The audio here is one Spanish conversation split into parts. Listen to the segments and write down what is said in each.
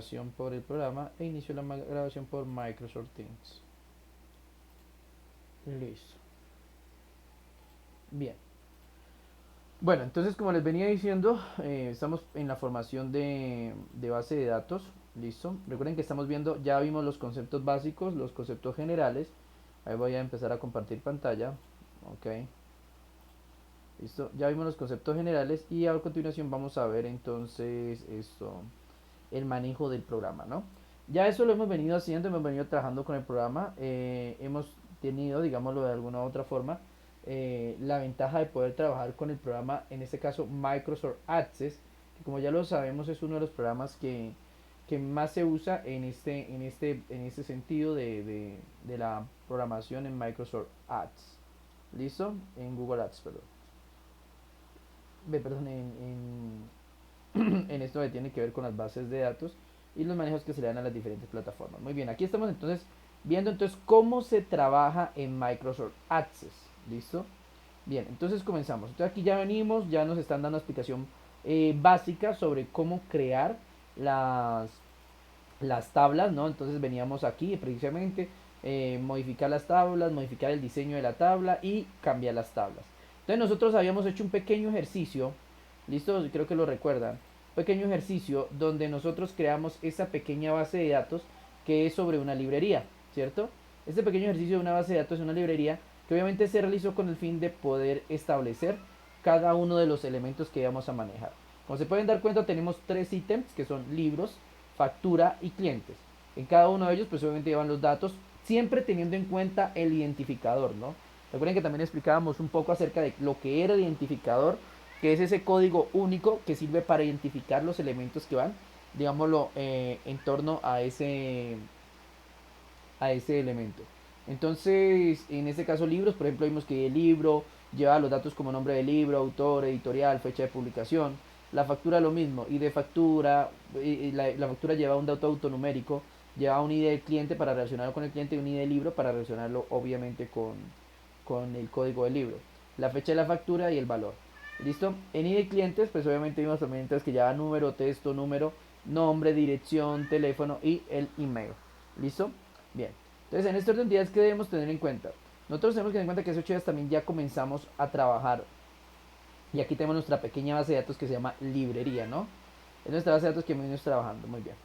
grabación por el programa e inicio la grabación por Microsoft Teams. Listo. Bien. Bueno, entonces como les venía diciendo, estamos en la formación de base de datos. Listo. Recuerden que estamos viendo, ya vimos los conceptos básicos, los conceptos generales. Ahí voy a empezar a compartir pantalla. Ok. Listo. Ya vimos los conceptos generales y a continuación vamos a ver entonces esto, el manejo del programa, ¿no? Ya eso lo hemos venido haciendo, hemos venido trabajando con el programa, hemos tenido, digámoslo de alguna u otra forma, la ventaja de poder trabajar con el programa, en este caso Microsoft Access, que como ya lo sabemos es uno de los programas que más se usa en este sentido de la programación en Microsoft Ads. ¿Listo? En Google Ads, perdón. Perdón, en esto que tiene que ver con las bases de datos y los manejos que se le dan a las diferentes plataformas. Muy bien, aquí estamos entonces viendo entonces cómo se trabaja en Microsoft Access. ¿Listo? Bien, entonces comenzamos. Entonces aquí ya venimos, ya nos están dando una explicación básica sobre cómo crear las, las tablas, ¿no? Entonces veníamos aquí precisamente modificar las tablas, modificar el diseño de la tabla y cambiar las tablas. Entonces nosotros habíamos hecho un pequeño ejercicio, listo, creo que lo recuerdan, un pequeño ejercicio donde nosotros creamos esa pequeña base de datos que es sobre una librería, ¿cierto? Este pequeño ejercicio de una base de datos es una librería que obviamente se realizó con el fin de poder establecer cada uno de los elementos que vamos a manejar. Como se pueden dar cuenta, tenemos tres ítems que son libros, factura y clientes. En cada uno de ellos, pues obviamente llevan los datos, siempre teniendo en cuenta el identificador, ¿no? Recuerden que también explicábamos un poco acerca de lo que era el identificador, que es ese código único que sirve para identificar los elementos que van, digámoslo, en torno a ese elemento. Entonces, en este caso libros, por ejemplo, vimos que el libro lleva los datos como nombre del libro, autor, editorial, fecha de publicación. La factura lo mismo, ID de factura, la factura lleva un dato autonumérico, lleva un ID del cliente para relacionarlo con el cliente y un ID del libro para relacionarlo obviamente con el código del libro. La fecha de la factura y el valor. ¿Listo? En ID de clientes, pues obviamente vimos también entonces que lleva número, texto, número, nombre, dirección, teléfono y el email. ¿Listo? Bien. Entonces, en este orden de ideas, ¿qué debemos tener en cuenta? Nosotros tenemos que tener en cuenta que hace 8 días también ya comenzamos a trabajar. Y aquí tenemos nuestra pequeña base de datos que se llama librería, ¿no? Es nuestra base de datos que venimos trabajando. Muy bien.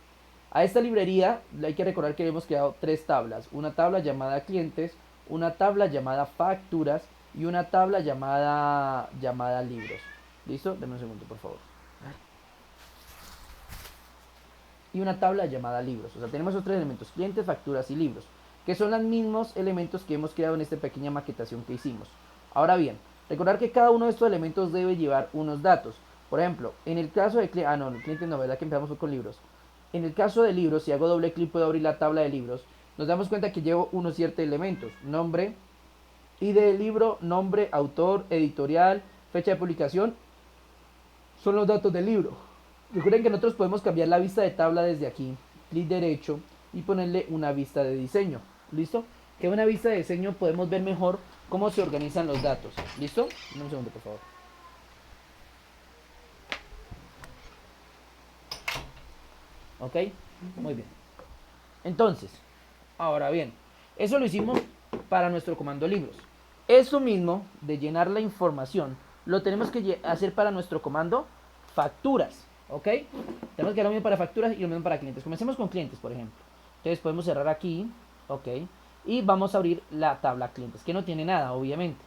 A esta librería hay que recordar que hemos creado tres tablas. Una tabla llamada clientes, una tabla llamada facturas y una tabla llamada libros. ¿Listo? Deme un segundo, por favor. Y una tabla llamada libros. O sea, tenemos esos tres elementos, clientes, facturas y libros, que son los mismos elementos que hemos creado en esta pequeña maquetación que hicimos. Ahora bien, recordar que cada uno de estos elementos debe llevar unos datos. Por ejemplo, en el caso de cliente, no, el cliente no, ¿verdad? Que empezamos con libros. En el caso de libros, si hago doble clic puedo abrir la tabla de libros, nos damos cuenta que llevo unos ciertos elementos, nombre, ID del libro, nombre, autor, editorial, fecha de publicación, son los datos del libro. Recuerden que nosotros podemos cambiar la vista de tabla desde aquí, clic derecho y ponerle una vista de diseño. ¿Listo? Que en una vista de diseño podemos ver mejor cómo se organizan los datos. ¿Listo? Un segundo, por favor. ¿Ok? Muy bien. Entonces, ahora bien, eso lo hicimos para nuestro comando libros. Eso mismo de llenar la información lo tenemos que hacer para nuestro comando facturas. ¿Ok? Tenemos que hacer lo mismo para facturas y lo mismo para clientes. Comencemos con clientes, por ejemplo. Entonces podemos cerrar aquí. ¿Ok? Y vamos a abrir la tabla clientes, que no tiene nada, obviamente.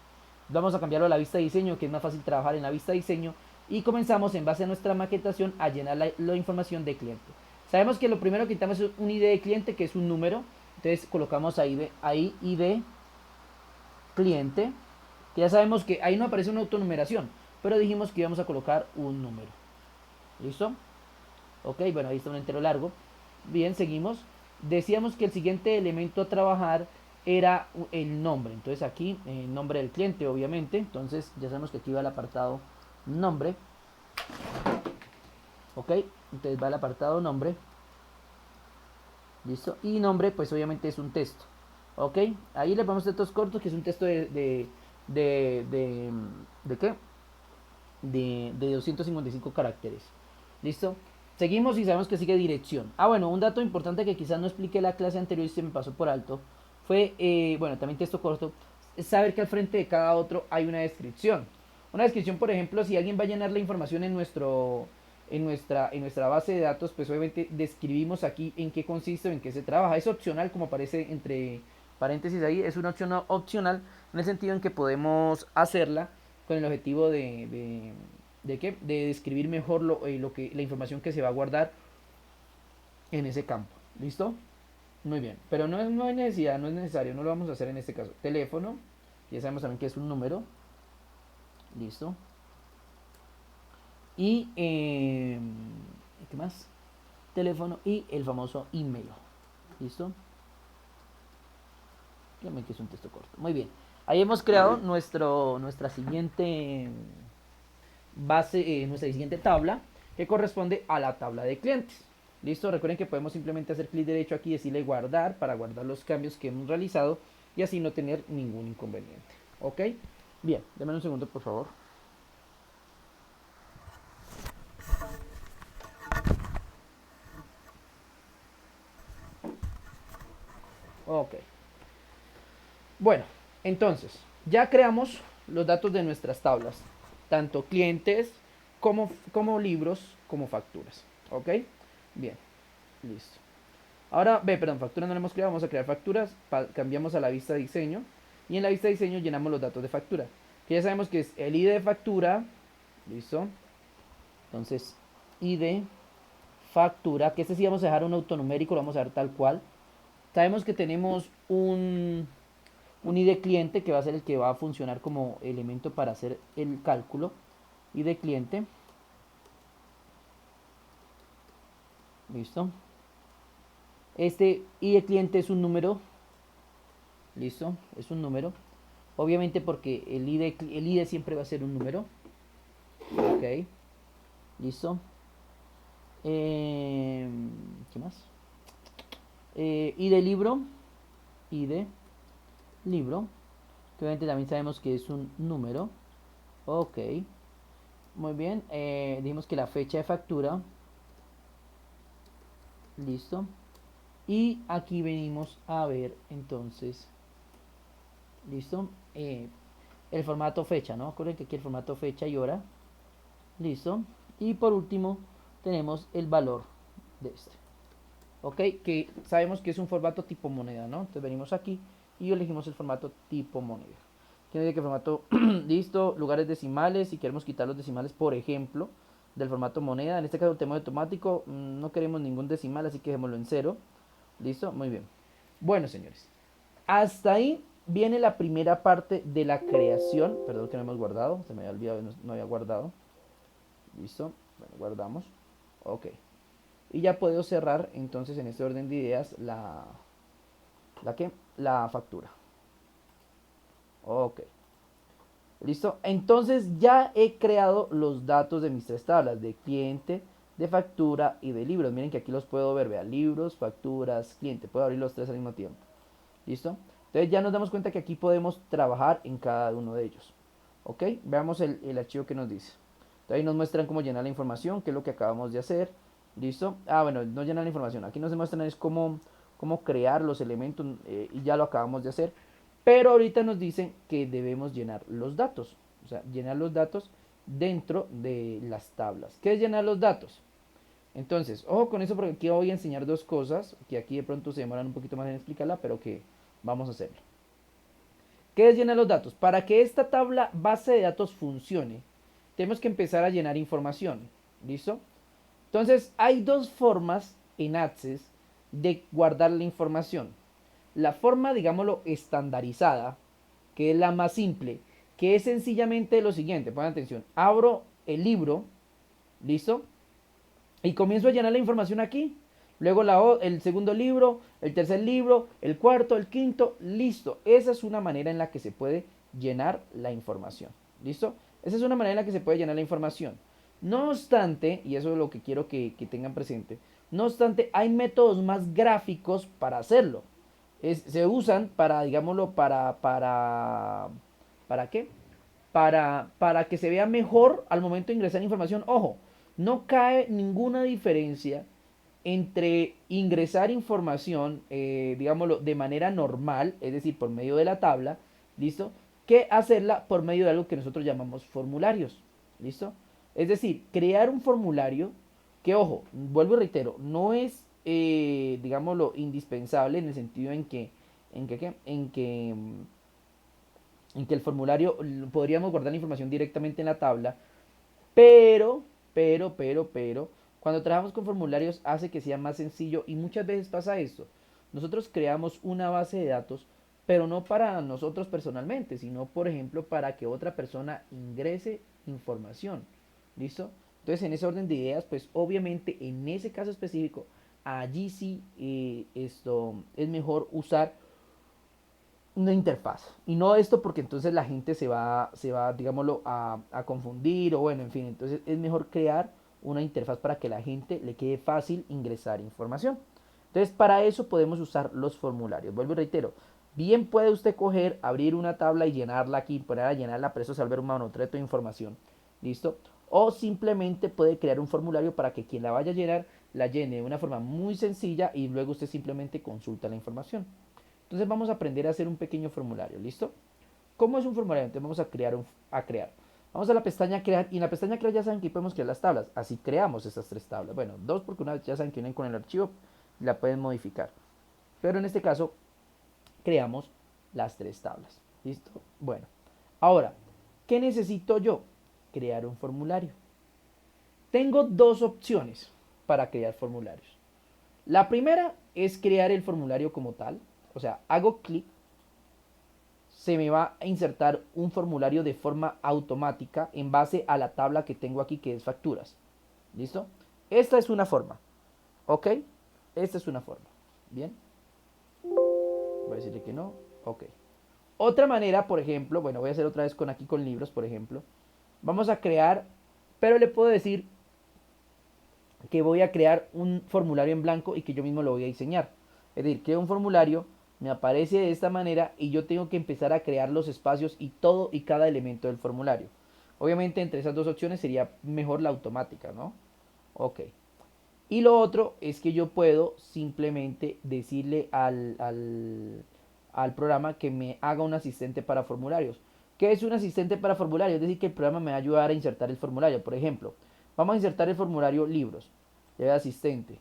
Vamos a cambiarlo a la vista de diseño, que es más fácil trabajar en la vista de diseño. Y comenzamos en base a nuestra maquetación a llenar la información de cliente. Sabemos que lo primero que necesitamos es un ID de cliente, que es un número. Entonces colocamos ahí ID cliente, que ya sabemos que ahí no aparece una autonumeración, pero dijimos que íbamos a colocar un número. ¿Listo? Ok, bueno, ahí está un entero largo. Bien, seguimos. Decíamos que el siguiente elemento a trabajar era el nombre. Entonces aquí, el nombre del cliente, obviamente. Entonces ya sabemos que aquí va el apartado nombre. Ok, entonces va el apartado nombre. Listo. Y nombre, pues obviamente es un texto. Ok, ahí le ponemos textos cortos, que es un texto ¿de qué? De 255 caracteres. ¿Listo? Seguimos y sabemos que sigue dirección. Ah, bueno, un dato importante que quizás no expliqué la clase anterior y se me pasó por alto fue, bueno, también texto corto, es saber que al frente de cada otro hay una descripción. Una descripción, por ejemplo, si alguien va a llenar la información en nuestra base de datos, pues obviamente describimos aquí en qué consiste o en qué se trabaja. Es opcional, como aparece entre paréntesis ahí, es una opción opcional en el sentido en que podemos hacerla con el objetivo ¿de qué? De describir mejor la información que se va a guardar en ese campo. ¿Listo? Muy bien. Pero no hay necesidad, no es necesario, no lo vamos a hacer en este caso. Teléfono, ya sabemos también que es un número. ¿Listo? Y, ¿qué más? Teléfono y el famoso email. ¿Listo? Dígame que es un texto corto. Muy bien. Ahí hemos creado nuestra siguiente base, nuestra siguiente tabla, que corresponde a la tabla de clientes. Listo, recuerden que podemos simplemente hacer clic derecho aquí y decirle guardar para guardar los cambios que hemos realizado y así no tener ningún inconveniente. ¿Ok? Bien, denme un segundo por favor. Ok. Bueno, entonces, ya creamos los datos de nuestras tablas, tanto clientes como libros, como facturas. ¿Ok? Bien, listo. Ahora, perdón, factura no la hemos creado, vamos a crear facturas, cambiamos a la vista de diseño y en la vista de diseño llenamos los datos de factura, que ya sabemos que es el ID de factura, listo, entonces ID factura, que este sí vamos a dejar un autonumérico, lo vamos a dejar tal cual, sabemos que tenemos un ID cliente que va a ser el que va a funcionar como elemento para hacer el cálculo, ID cliente, listo, este ID cliente es un número, listo, es un número. Obviamente porque el ID siempre va a ser un número. Ok, listo. ¿Qué más? ID libro. ID libro. Que obviamente también sabemos que es un número. Ok, muy bien. Dijimos que la fecha de factura. Listo. Y aquí venimos a ver entonces. Listo. El formato fecha, ¿no? Acuérdense que aquí el formato fecha y hora. Listo. Y por último tenemos el valor de este. Ok, que sabemos que es un formato tipo moneda, ¿no? Entonces venimos aquí y elegimos el formato tipo moneda. Tiene que formato, listo, lugares decimales, si queremos quitar los decimales, por ejemplo, del formato moneda. En este caso, el tema automático, no queremos ningún decimal, así que dejémoslo en cero. Listo, muy bien. Bueno, señores, hasta ahí viene la primera parte de la creación. Perdón que no hemos guardado, se me había olvidado, no había guardado. Listo, bueno, guardamos. Ok. Y ya puedo cerrar entonces en este orden de ideas la factura. Ok. Listo. Entonces ya he creado los datos de mis tres tablas, de cliente, de factura y de libros. Miren que aquí los puedo ver, vean, libros, facturas, cliente. Puedo abrir los tres al mismo tiempo. ¿Listo? Entonces ya nos damos cuenta que aquí podemos trabajar en cada uno de ellos. ¿Ok? Veamos el archivo que nos dice. Entonces ahí nos muestran cómo llenar la información, qué es lo que acabamos de hacer. ¿Listo? Ah, bueno, no llenar la información. Aquí nos muestran es cómo crear los elementos y ya lo acabamos de hacer. Pero ahorita nos dicen que debemos llenar los datos. O sea, llenar los datos dentro de las tablas. ¿Qué es llenar los datos? Entonces, ojo con eso porque aquí voy a enseñar dos cosas que aquí de pronto se demoran un poquito más en explicarla, pero que vamos a hacerlo. ¿Qué es llenar los datos? Para que esta tabla base de datos funcione, tenemos que empezar a llenar información. ¿Listo? Entonces, hay dos formas en Access de guardar la información. La forma, digámoslo, estandarizada, que es la más simple, que es sencillamente lo siguiente, pongan atención, abro el libro, ¿listo? Y comienzo a llenar la información aquí. Luego el segundo libro, el tercer libro, el cuarto, el quinto, listo. Esa es una manera en la que se puede llenar la información. ¿Listo? Esa es una manera en la que se puede llenar la información. No obstante, y eso es lo que quiero que tengan presente, no obstante, hay métodos más gráficos para hacerlo. Se usan para, digámoslo, ¿para qué? Para que se vea mejor al momento de ingresar información. Ojo, no cae ninguna diferencia entre ingresar información, digámoslo, de manera normal, es decir, por medio de la tabla, ¿listo? Que hacerla por medio de algo que nosotros llamamos formularios, ¿listo? Es decir, crear un formulario que, ojo, vuelvo y reitero, no es, digámoslo, indispensable en el sentido en que el formulario podríamos guardar la información directamente en la tabla, pero, pero, cuando trabajamos con formularios hace que sea más sencillo y muchas veces pasa esto. Nosotros creamos una base de datos, pero no para nosotros personalmente, sino, por ejemplo, para que otra persona ingrese información. ¿Listo? Entonces, en ese orden de ideas, pues obviamente en ese caso específico, allí sí esto es mejor usar una interfaz. Y no esto porque entonces la gente se va digámoslo, a confundir o bueno, en fin. Entonces es mejor crear una interfaz para que la gente le quede fácil ingresar información. Entonces para eso podemos usar los formularios. Vuelvo y reitero. Bien puede usted coger, abrir una tabla y llenarla aquí, poner a llenarla, pero eso se va a volver un mamotreto de información. ¿Listo? O simplemente puede crear un formulario para que quien la vaya a llenar la llene de una forma muy sencilla y luego usted simplemente consulta la información. Entonces vamos a aprender a hacer un pequeño formulario, ¿listo? ¿Cómo es un formulario? Entonces vamos a crear. Vamos a la pestaña crear y en la pestaña crear ya saben que podemos crear las tablas. Así creamos esas tres tablas. Bueno, dos porque una vez ya saben que vienen con el archivo y la pueden modificar. Pero en este caso creamos las tres tablas. ¿Listo? Bueno, ahora, ¿qué necesito yo? Crear un formulario. Tengo dos opciones para crear formularios. La primera es crear el formulario como tal. O sea, hago clic, se me va a insertar un formulario de forma automática en base a la tabla que tengo aquí que es facturas. ¿Listo? Esta es una forma. ¿Ok? Esta es una forma. Bien. Voy a decirle que no. Ok. Otra manera, por ejemplo, bueno, voy a hacer otra vez con aquí con libros, por ejemplo. Vamos a crear, pero le puedo decir que voy a crear un formulario en blanco y que yo mismo lo voy a diseñar. Es decir, creo un formulario, me aparece de esta manera y yo tengo que empezar a crear los espacios y todo y cada elemento del formulario. Obviamente entre esas dos opciones sería mejor la automática, ¿no? Ok. Y lo otro es que yo puedo simplemente decirle al programa que me haga un asistente para formularios. ¿Qué es un asistente para formularios? Es decir, que el programa me va a ayudar a insertar el formulario. Por ejemplo, vamos a insertar el formulario libros. Le doy asistente.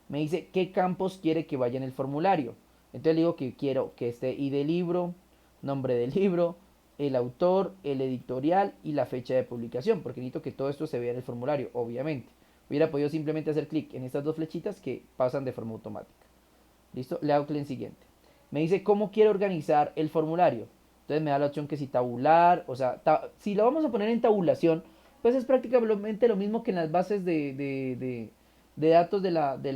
Me dice qué campos quiere que vaya en el formulario. Entonces le digo que quiero que esté ID libro, nombre del libro, el autor, el editorial y la fecha de publicación, porque necesito que todo esto se vea en el formulario, obviamente. Hubiera podido simplemente hacer clic en estas dos flechitas que pasan de forma automática. ¿Listo? Le hago clic en siguiente. Me dice cómo quiere organizar el formulario. Entonces me da la opción que si tabular, o sea, si lo vamos a poner en tabulación, pues es prácticamente lo mismo que en las bases de datos de la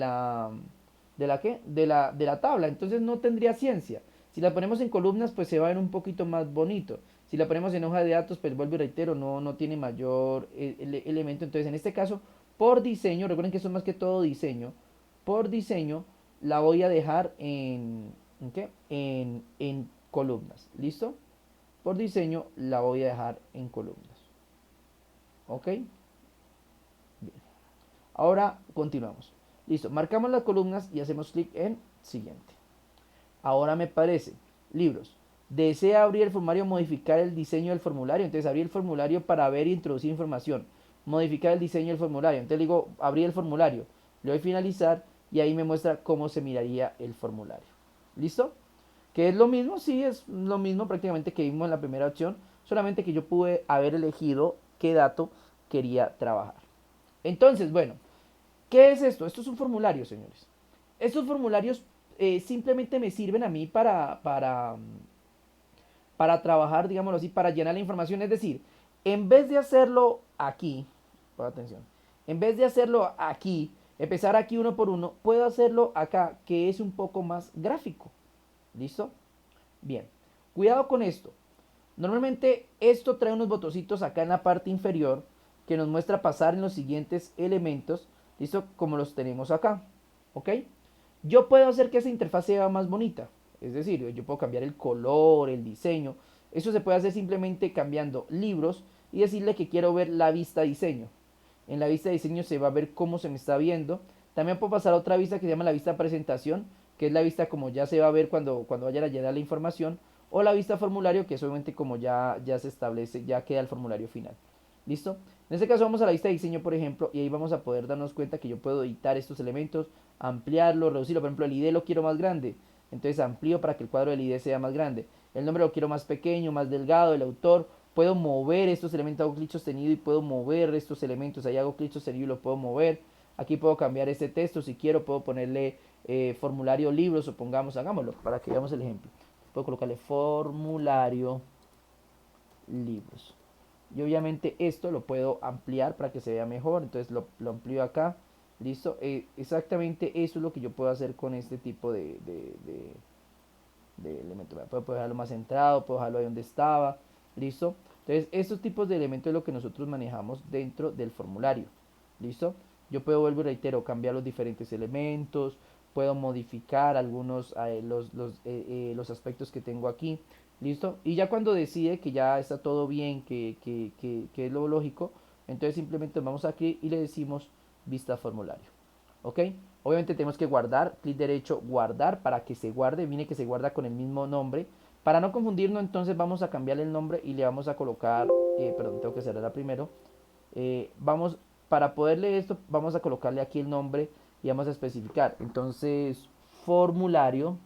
tabla. Entonces no tendría ciencia. Si la ponemos en columnas, pues se va a ver un poquito más bonito. Si la ponemos en hoja de datos, pues vuelvo y reitero, no tiene mayor elemento. Entonces en este caso, por diseño, recuerden que esto es más que todo diseño, por diseño la voy a dejar ¿en qué? En columnas. ¿Listo? Por diseño la voy a dejar en columnas. ¿Ok? Bien. Ahora continuamos. Listo. Marcamos las columnas y hacemos clic en siguiente. Ahora me parece libros. Desea abrir el formulario, modificar el diseño del formulario. Entonces abrir el formulario para ver e introducir información. Modificar el diseño del formulario. Entonces digo abrir el formulario. Le doy finalizar y ahí me muestra cómo se miraría el formulario. ¿Listo? Que es lo mismo, sí, es lo mismo prácticamente que vimos en la primera opción, solamente que yo pude haber elegido qué dato quería trabajar. Entonces, bueno, ¿qué es esto? Esto es un formulario, señores. Estos formularios simplemente me sirven a mí para trabajar, digámoslo así, para llenar la información. Es decir, en vez de hacerlo aquí, pon atención, en vez de hacerlo aquí, empezar aquí uno por uno, puedo hacerlo acá, que es un poco más gráfico. ¿Listo? Bien, cuidado con esto. Normalmente esto trae unos botoncitos acá en la parte inferior que nos muestra pasar en los siguientes elementos, ¿listo? Como los tenemos acá, ¿ok? Yo puedo hacer que esa interfaz sea más bonita, es decir, yo puedo cambiar el color, el diseño. Eso se puede hacer simplemente cambiando libros y decirle que quiero ver la vista diseño. En la vista de diseño se va a ver cómo se me está viendo. También puedo pasar a otra vista que se llama la vista presentación, que es la vista como ya se va a ver cuando vaya a llenar la información. O la vista formulario, que es obviamente como ya se establece, ya queda el formulario final. ¿Listo? En este caso vamos a la vista de diseño, por ejemplo, y ahí vamos a poder darnos cuenta que yo puedo editar estos elementos, ampliarlo, reducirlo. Por ejemplo, el ID lo quiero más grande, entonces amplío para que el cuadro del ID sea más grande. El nombre lo quiero más pequeño, más delgado, el autor. Puedo mover estos elementos, hago clic sostenido y puedo mover estos elementos. Ahí hago clic sostenido y lo puedo mover. Aquí puedo cambiar este texto, si quiero puedo ponerle formulario libros, supongamos, hagámoslo para que veamos el ejemplo. Puedo colocarle formulario libros. Y obviamente esto lo puedo ampliar para que se vea mejor, entonces lo amplío acá. Listo, exactamente eso es lo que yo puedo hacer con este tipo de elementos. Puedo dejarlo más centrado, puedo dejarlo ahí donde estaba. Listo, entonces estos tipos de elementos es lo que nosotros manejamos dentro del formulario. Listo, yo puedo, vuelvo y reitero, cambiar los diferentes elementos, puedo modificar algunos los aspectos que tengo aquí. Listo, y ya cuando decide que ya está todo bien, que es lo lógico, entonces simplemente vamos aquí y le decimos vista formulario. ¿Ok? Obviamente tenemos que guardar, clic derecho, guardar para que se guarde, viene que se guarda con el mismo nombre. Para no confundirnos, entonces vamos a cambiar el nombre y le vamos a colocar, perdón, tengo que cerrarla primero. Vamos, para poder leer esto, vamos a colocarle aquí el nombre y vamos a especificar. Entonces, formulario,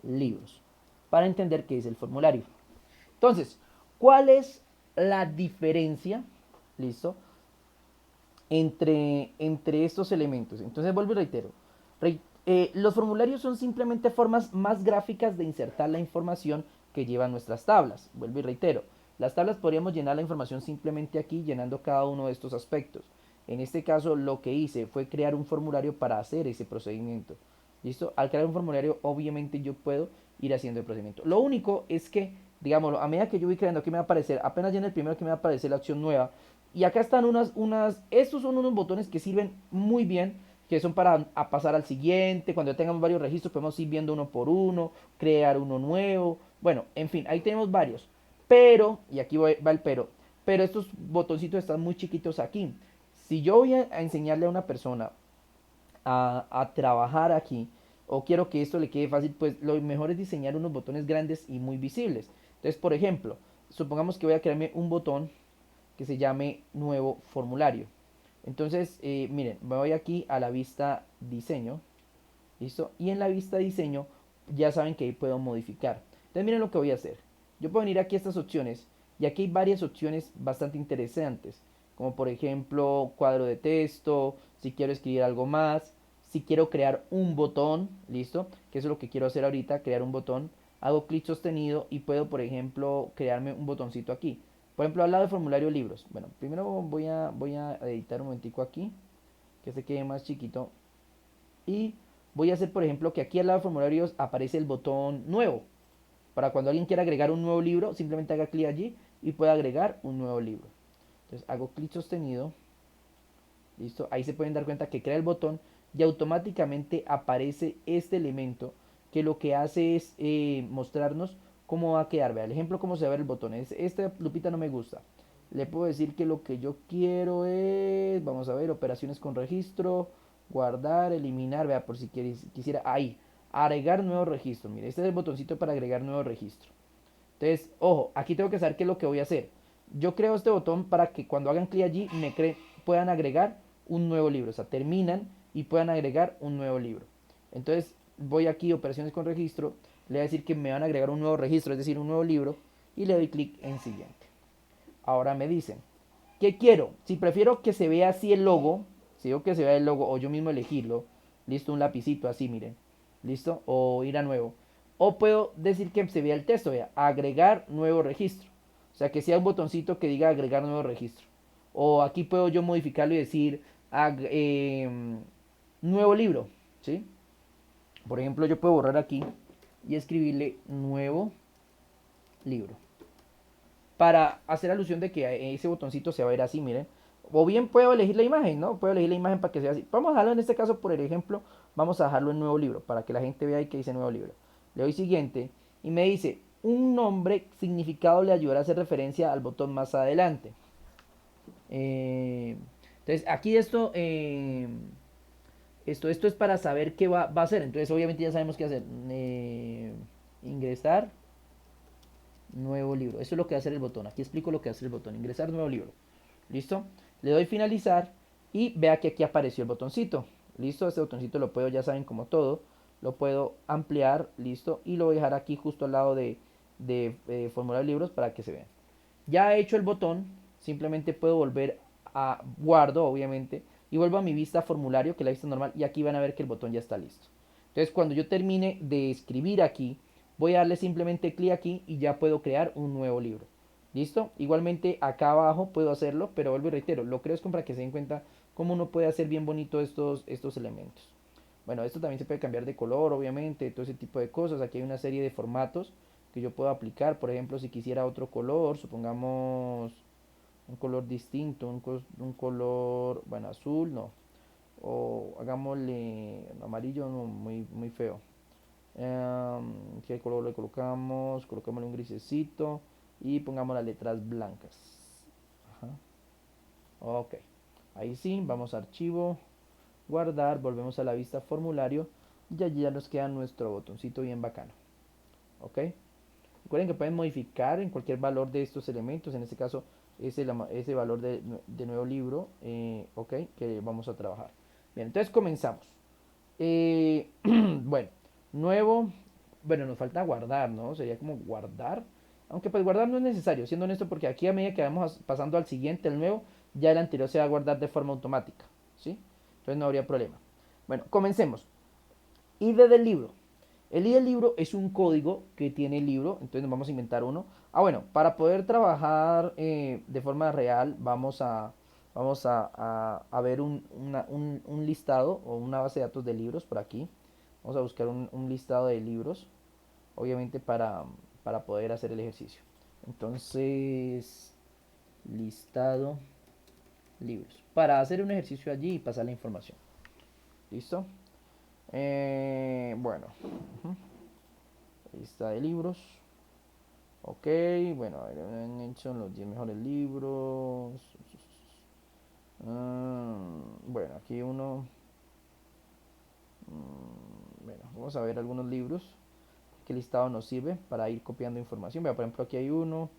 libros, para entender qué es el formulario. Entonces, ¿cuál es la diferencia? ¿Listo? Entre estos elementos. Entonces vuelvo y reitero. Los formularios son simplemente formas más gráficas de insertar la información que llevan nuestras tablas. Vuelvo y reitero. Las tablas podríamos llenar la información simplemente aquí, llenando cada uno de estos aspectos. En este caso lo que hice fue crear un formulario para hacer ese procedimiento. ¿Listo? Al crear un formulario obviamente yo puedo ir haciendo el procedimiento. Lo único es que, digámoslo, a medida que yo voy creando, aquí me va a aparecer, apenas llene el primero que me va a aparecer la acción nueva. Y acá están estos son unos botones que sirven muy bien, que son para pasar al siguiente. Cuando tengamos varios registros podemos ir viendo uno por uno, crear uno nuevo. Bueno, en fin, ahí tenemos varios. Pero, y aquí va el pero estos botoncitos están muy chiquitos aquí. Si yo voy a enseñarle a una persona a trabajar aquí, o quiero que esto le quede fácil, pues lo mejor es diseñar unos botones grandes y muy visibles. Entonces, por ejemplo, supongamos que voy a crearme un botón que se llame nuevo formulario. Entonces, miren, me voy aquí a la vista diseño, ¿listo? Y en la vista diseño ya saben que ahí puedo modificar. Entonces, miren lo que voy a hacer. Yo puedo venir aquí a estas opciones y aquí hay varias opciones bastante interesantes, como por ejemplo cuadro de texto, si quiero escribir algo más, si quiero crear un botón, ¿listo? Que eso es lo que quiero hacer ahorita, crear un botón. Hago clic sostenido y puedo, por ejemplo, crearme un botoncito aquí. Por ejemplo, al lado del formulario libros. Bueno, primero voy a editar un momentico aquí, que se quede más chiquito. Y voy a hacer, por ejemplo, que aquí al lado del formulario aparece el botón nuevo. Para cuando alguien quiera agregar un nuevo libro, simplemente haga clic allí y pueda agregar un nuevo libro. Entonces hago clic sostenido. Listo. Ahí se pueden dar cuenta que crea el botón y automáticamente aparece este elemento que lo que hace es mostrarnos cómo va a quedar. Vea el ejemplo, cómo se va a ver el botón. Esta lupita no me gusta. Le puedo decir que lo que yo quiero es, vamos a ver, operaciones con registro, guardar, eliminar, vea, por si quisiera, ahí, agregar nuevo registro. Mire, este es el botoncito para agregar nuevo registro. Entonces, ojo, aquí tengo que saber qué es lo que voy a hacer. Yo creo este botón para que cuando hagan clic allí puedan agregar un nuevo libro. O sea, terminan y puedan agregar un nuevo libro. Entonces, voy aquí, operaciones con registro. Le voy a decir que me van a agregar un nuevo registro, es decir, un nuevo libro. Y le doy clic en siguiente. Ahora me dicen, ¿qué quiero? Si prefiero que se vea así el logo, si digo que se vea el logo o yo mismo elegirlo, listo, un lapicito así, miren, listo, o ir a nuevo. O puedo decir que se vea el texto, vea, agregar nuevo registro. O sea, que sea un botoncito que diga agregar nuevo registro. O aquí puedo yo modificarlo y decir nuevo libro, ¿sí? Por ejemplo, yo puedo borrar aquí y escribirle nuevo libro, para hacer alusión de que ese botoncito se va a ver así, miren. O bien puedo elegir la imagen, ¿no? Puedo elegir la imagen para que sea así. Vamos a dejarlo en este caso, por el ejemplo, vamos a dejarlo en nuevo libro, para que la gente vea ahí que dice nuevo libro. Le doy siguiente y me dice, un nombre significado le ayudará a hacer referencia al botón más adelante. Entonces, aquí esto es para saber qué va a hacer. Entonces, obviamente ya sabemos qué hacer. Ingresar nuevo libro. Eso es lo que va a hacer el botón. Aquí explico lo que hace el botón. Ingresar nuevo libro. ¿Listo? Le doy finalizar y vea que aquí apareció el botoncito. ¿Listo? Este botoncito lo puedo, ya saben, como todo. Lo puedo ampliar, listo. Y lo voy a dejar aquí justo al lado de formulario de libros para que se vean. Ya he hecho el botón, simplemente puedo volver a guardo, obviamente, y vuelvo a mi vista formulario, que es la vista normal, y aquí van a ver que el botón ya está listo. Entonces, cuando yo termine de escribir aquí, voy a darle simplemente clic aquí y ya puedo crear un nuevo libro. ¿Listo? Igualmente acá abajo puedo hacerlo, pero vuelvo y reitero, lo creo es como para que se den cuenta cómo uno puede hacer bien bonito estos elementos. Bueno, esto también se puede cambiar de color, obviamente, todo ese tipo de cosas. Aquí hay una serie de formatos que yo puedo aplicar. Por ejemplo, si quisiera otro color, supongamos un color distinto, un color, bueno, azul, no. O hagámosle amarillo, no, muy feo. ¿Qué color le colocamos? Colocámosle un grisecito y pongamos las letras blancas. Ajá. Ok. Ahí sí, vamos a archivo, guardar, volvemos a la vista formulario y allí ya nos queda nuestro botoncito bien bacano. Ok. Recuerden que pueden modificar en cualquier valor de estos elementos, en este caso ese valor de nuevo libro, ok, que vamos a trabajar. Bien, entonces comenzamos. Bueno, nuevo, bueno, nos falta guardar, ¿no? Sería como guardar, aunque pues guardar no es necesario, siendo honesto, porque aquí a medida que vamos pasando al siguiente, el nuevo, ya el anterior se va a guardar de forma automática, ¿sí? Entonces no habría problema. Bueno, comencemos. ID del libro. El ID del libro es un código que tiene el libro, entonces nos vamos a inventar uno. Ah, bueno, para poder trabajar de forma real, vamos a ver un listado o una base de datos de libros por aquí. Vamos a buscar un listado de libros, obviamente para poder hacer el ejercicio. Entonces, listado libros. Para hacer un ejercicio allí y pasar la información. ¿Listo? Bueno, lista de libros. Ok, bueno, a ver, han hecho los 10 mejores libros. Bueno, aquí uno. Bueno, vamos a ver algunos libros. ¿Qué listado nos sirve para ir copiando información? Vea, por ejemplo, aquí hay uno.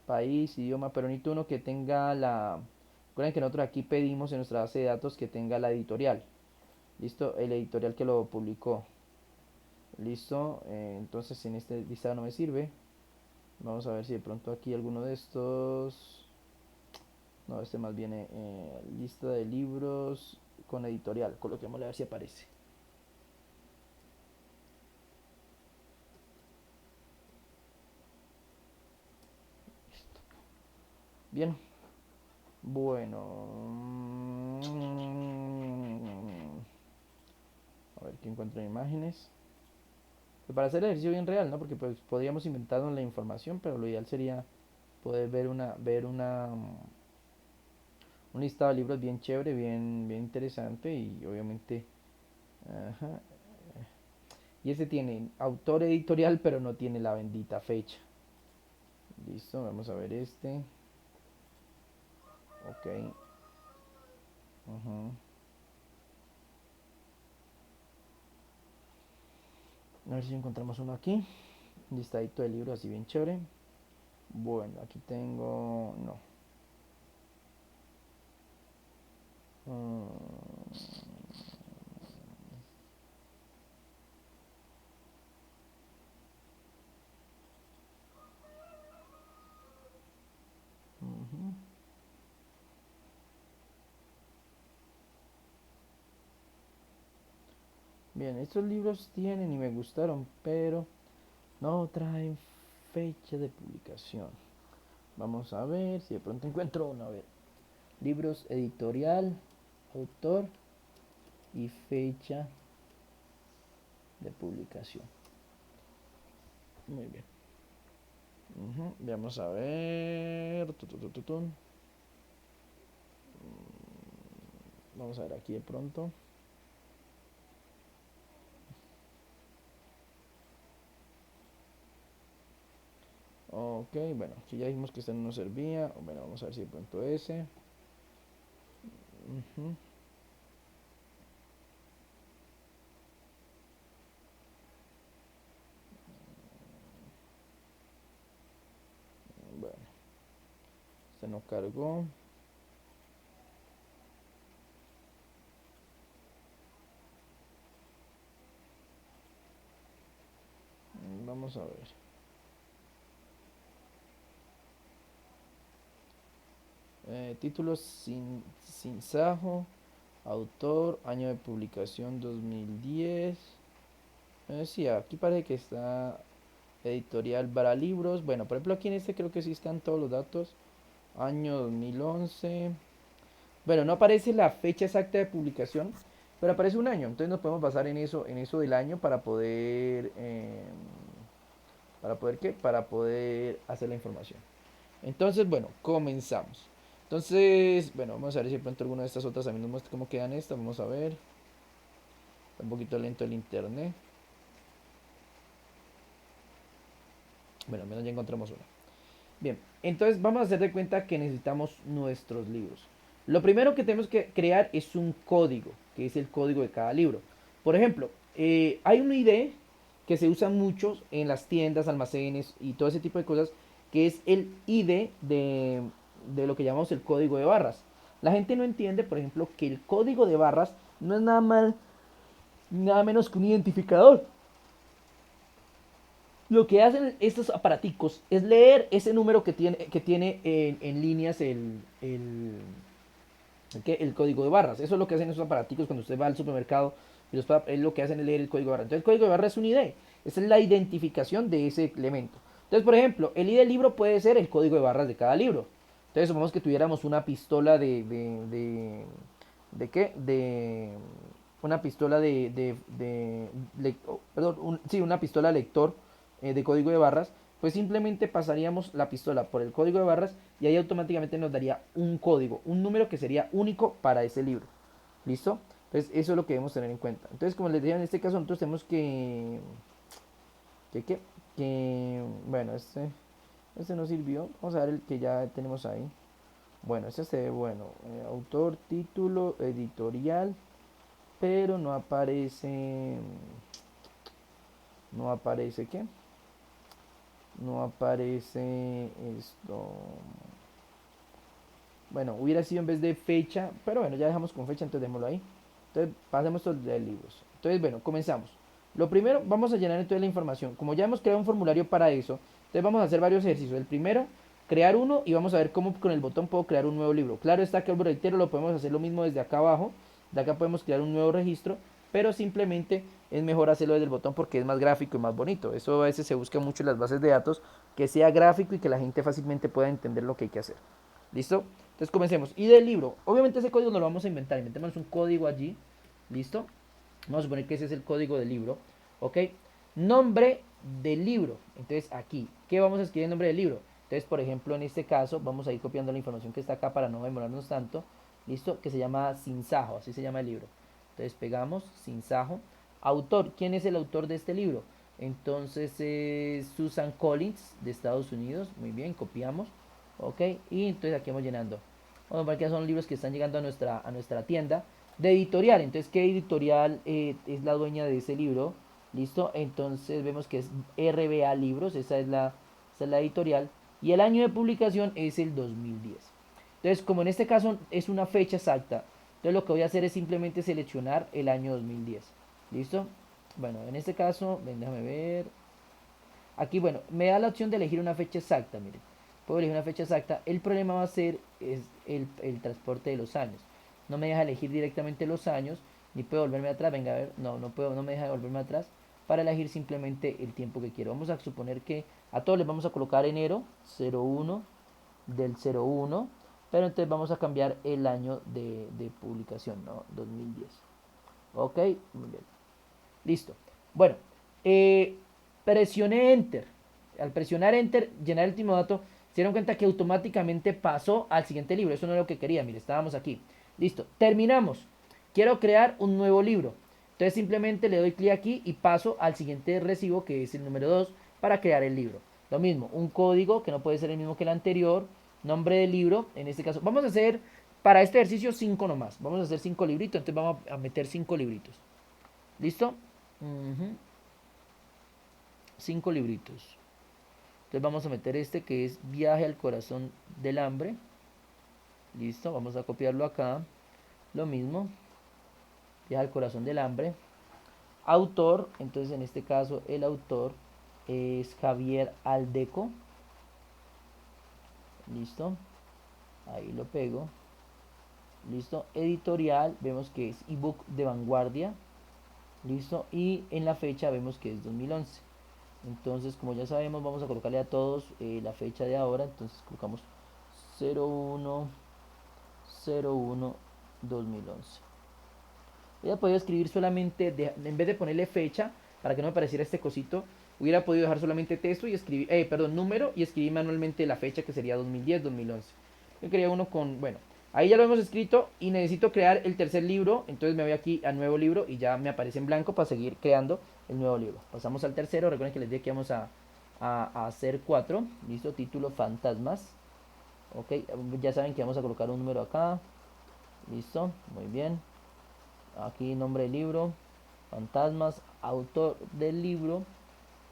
País, idioma, pero necesito uno que tenga la. Recuerden que nosotros aquí pedimos en nuestra base de datos que tenga la editorial. ¿Listo? El editorial que lo publicó. ¿Listo? Entonces en este listado no me sirve. Vamos a ver si de pronto aquí alguno de estos. No, este más viene lista de libros con editorial. Coloquémosle a ver si aparece. Bien. Bueno. A ver qué encuentro en imágenes. Pues para hacer el ejercicio bien real, ¿no? Porque pues podríamos inventarnos la información, pero lo ideal sería poder un listado de libros bien chévere, bien interesante y obviamente. Ajá. Y este tiene autor editorial, pero no tiene la bendita fecha. Listo, vamos a ver este. Ok. Ujú. A ver si encontramos uno aquí. Listadito de libros así bien chévere. Bueno, aquí tengo. No. Mm, ujú. Bien, estos libros tienen y me gustaron, pero no traen fecha de publicación. Vamos a ver si de pronto encuentro uno. A ver. Libros editorial, autor y fecha de publicación. Muy bien. Ujú, vamos a ver. Vamos a ver aquí de pronto. Ok, bueno, aquí ya dijimos que este no nos servía. Bueno, vamos a ver si de pronto ese. Ujú. Bueno, se nos cargó. Vamos a ver. Título sin Sajo. Autor, año de publicación 2010. Sí, aquí parece que está editorial para libros. Bueno, por ejemplo, aquí en este creo que sí están todos los datos. Año 2011. Bueno, no aparece la fecha exacta de publicación, pero aparece un año. Entonces nos podemos basar en eso del año para poder ¿qué? Para poder hacer la información. Entonces, bueno, comenzamos. Entonces, bueno, vamos a ver si de pronto alguna de estas otras también nos muestra cómo quedan estas. Vamos a ver. Está un poquito lento el internet. Bueno, al menos ya encontramos una. Bien, entonces vamos a hacer de cuenta que necesitamos nuestros libros. Lo primero que tenemos que crear es un código, que es el código de cada libro. Por ejemplo, hay una idea que se usa mucho en las tiendas, almacenes y todo ese tipo de cosas, que es el ID de lo que llamamos el código de barras. La gente no entiende, por ejemplo, que el código de barras no es nada más, nada menos que un identificador. Lo que hacen estos aparaticos es leer ese número que tiene en líneas el código de barras. Eso es lo que hacen esos aparaticos cuando usted va al supermercado y es lo que hacen es leer el código de barras. Entonces el código de barras es un ID. Esa es la identificación de ese elemento. Entonces, por ejemplo, el ID del libro puede ser el código de barras de cada libro. Entonces, supongamos que tuviéramos una pistola ¿de qué? De una pistola perdón, sí, una pistola lector de código de barras, pues simplemente pasaríamos la pistola por el código de barras y ahí automáticamente nos daría un código, un número que sería único para ese libro. ¿Listo? Entonces eso es lo que debemos tener en cuenta. Entonces, como les decía, en este caso nosotros tenemos que, que, bueno, este no sirvió. Vamos a ver el que ya tenemos ahí. Bueno, este se ve bueno. Autor, título, editorial, pero no aparece, no aparece ¿qué? No aparece esto. Bueno, hubiera sido en vez de fecha, pero bueno, ya dejamos con fecha, entonces démoslo ahí. Entonces, pasemos estos de libros. Entonces, bueno, comenzamos. Lo primero, vamos a llenar entonces la información. Como ya hemos creado un formulario para eso, entonces vamos a hacer varios ejercicios. El primero, crear uno y vamos a ver cómo con el botón puedo crear un nuevo libro. Claro está que el reitero lo podemos hacer lo mismo desde acá abajo. De acá podemos crear un nuevo registro, pero simplemente es mejor hacerlo desde el botón porque es más gráfico y más bonito. Eso a veces se busca mucho en las bases de datos, que sea gráfico y que la gente fácilmente pueda entender lo que hay que hacer. ¿Listo? Entonces comencemos. Y del libro. Obviamente ese código no lo vamos a inventar. Inventemos un código allí. ¿Listo? Vamos a suponer que ese es el código del libro. ¿Ok? Nombre del libro. Entonces aquí, ¿qué vamos a escribir en nombre del libro? Entonces, por ejemplo, en este caso, vamos a ir copiando la información que está acá para no demorarnos tanto. ¿Listo? Que se llama Sinsajo. Así se llama el libro. Entonces pegamos Sinsajo. Autor. ¿Quién es el autor de este libro? Entonces es Susan Collins de Estados Unidos. Muy bien, copiamos. Ok, y entonces aquí vamos llenando. Vamos a ver que son libros que están llegando a nuestra tienda de editorial. Entonces, ¿qué editorial es la dueña de ese libro? ¿Listo? Entonces vemos que es RBA Libros, esa es la editorial. Y el año de publicación es el 2010. Entonces, como en este caso es una fecha exacta, entonces lo que voy a hacer es simplemente seleccionar el año 2010. ¿Listo? Bueno, en este caso, déjame ver. Aquí, bueno, me da la opción de elegir una fecha exacta, miren. Puedo elegir una fecha exacta. El problema va a ser el transporte de los años. No me deja elegir directamente los años, ni puedo volverme atrás. Venga, a ver, no, no puedo, no me deja volverme atrás para elegir simplemente el tiempo que quiero. Vamos a suponer que a todos les vamos a colocar enero 01 del 01, pero entonces vamos a cambiar el año de publicación, ¿no? 2010. Ok, muy bien. Listo. Bueno, eh, presioné Enter. Al presionar Enter, llenar el último dato, se dieron cuenta que automáticamente pasó al siguiente libro. Eso no es lo que quería. Mire, estábamos aquí. Listo. Terminamos. Quiero crear un nuevo libro. Entonces simplemente le doy clic aquí y paso al siguiente recibo, que es el número 2, para crear el libro. Lo mismo, un código que no puede ser el mismo que el anterior. Nombre del libro, en este caso. Vamos a hacer Para este ejercicio 5 nomás. Vamos a hacer 5 libritos, entonces vamos a meter 5 libritos. ¿Listo? 5 libritos. Entonces vamos a meter este que es Viaje al corazón del hambre. Listo, vamos a copiarlo acá. Lo mismo, Viaje al corazón del hambre. Autor, entonces en este caso el autor es Javier Aldeco. Listo, ahí lo pego. Listo, editorial, vemos que es ebook de vanguardia. Listo, y en la fecha vemos que es 2011. Entonces, como ya sabemos, vamos a colocarle a todos la fecha de ahora. Entonces colocamos 01 01 2011. Hubiera podido escribir solamente, en vez de ponerle fecha, para que no me pareciera este cosito, hubiera podido dejar solamente texto y escribir, número, y escribir manualmente la fecha que sería 2010, 2011. Yo quería uno con, bueno, ahí ya lo hemos escrito y necesito crear el tercer libro, entonces me voy aquí a nuevo libro y ya me aparece en blanco para seguir creando el nuevo libro. Pasamos al tercero, recuerden que les dije que vamos a hacer 4, listo, título Fantasmas. Ok, ya saben que vamos a colocar un número acá, listo, muy bien. Aquí nombre del libro, Fantasmas, autor del libro,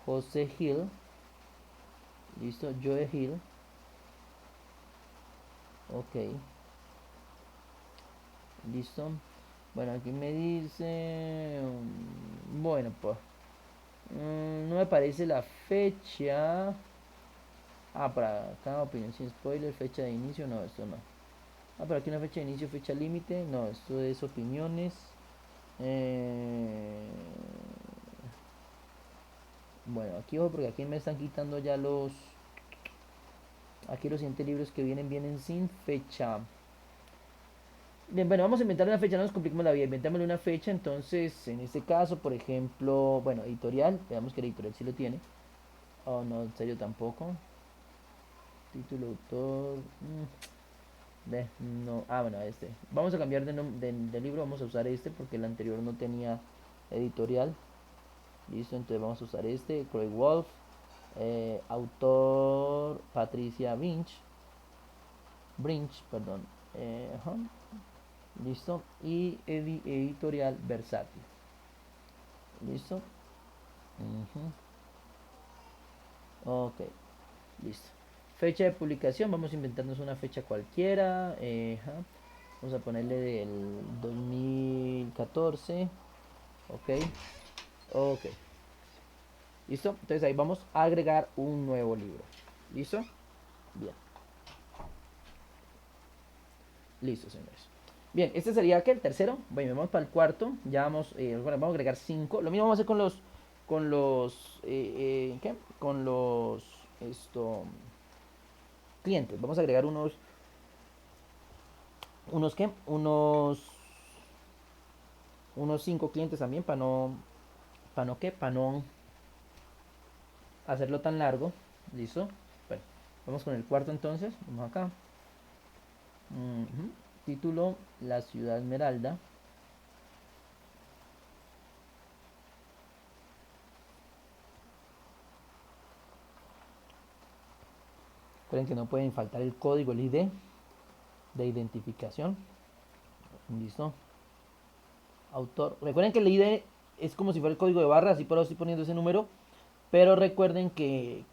José Hill, listo, Joe Hill, ok, listo. Bueno, aquí me dice, bueno, pues, no me aparece la fecha. Para cada opinión sin spoiler, fecha de inicio, no, esto no. Pero aquí una fecha de inicio, fecha límite, no, esto es opiniones. Eh, Bueno, aquí ojo porque aquí me están quitando ya los... Aquí los siguientes libros que vienen sin fecha. Bien, bueno, vamos a inventar una fecha, no nos compliquemos la vida, inventémosle una fecha, entonces, en este caso, por ejemplo, bueno, editorial, veamos que el editorial sí lo tiene. Oh, no, en serio tampoco. Título, autor... no, bueno, este. Vamos a cambiar de libro, vamos a usar este porque el anterior no tenía editorial. Listo, entonces vamos a usar este, Craig Wolf. Autor Patricia Brinch, perdón. Ajá. Listo. Y editorial Versátil. Listo. Ok. Listo. Fecha de publicación. Vamos a inventarnos una fecha cualquiera. Ajá. Vamos a ponerle del 2014. Ok. Ok. Listo. Entonces ahí vamos a agregar un nuevo libro. ¿Listo? Bien. Listo, señores. Bien, este sería ¿qué? El tercero. Bueno, vamos para el cuarto. Ya vamos, bueno, vamos a agregar 5. Lo mismo vamos a hacer ¿qué? Con los, clientes. Vamos a agregar ¿qué? Unos 5 clientes también para no hacerlo tan largo. Listo. Bueno, vamos con el cuarto entonces. Vamos acá. Título: La ciudad esmeralda. Recuerden que no pueden faltar el código, el ID de identificación. Listo. Autor. Recuerden que el ID es como si fuera el código de barra, así por ahora estoy poniendo ese número. Pero recuerden que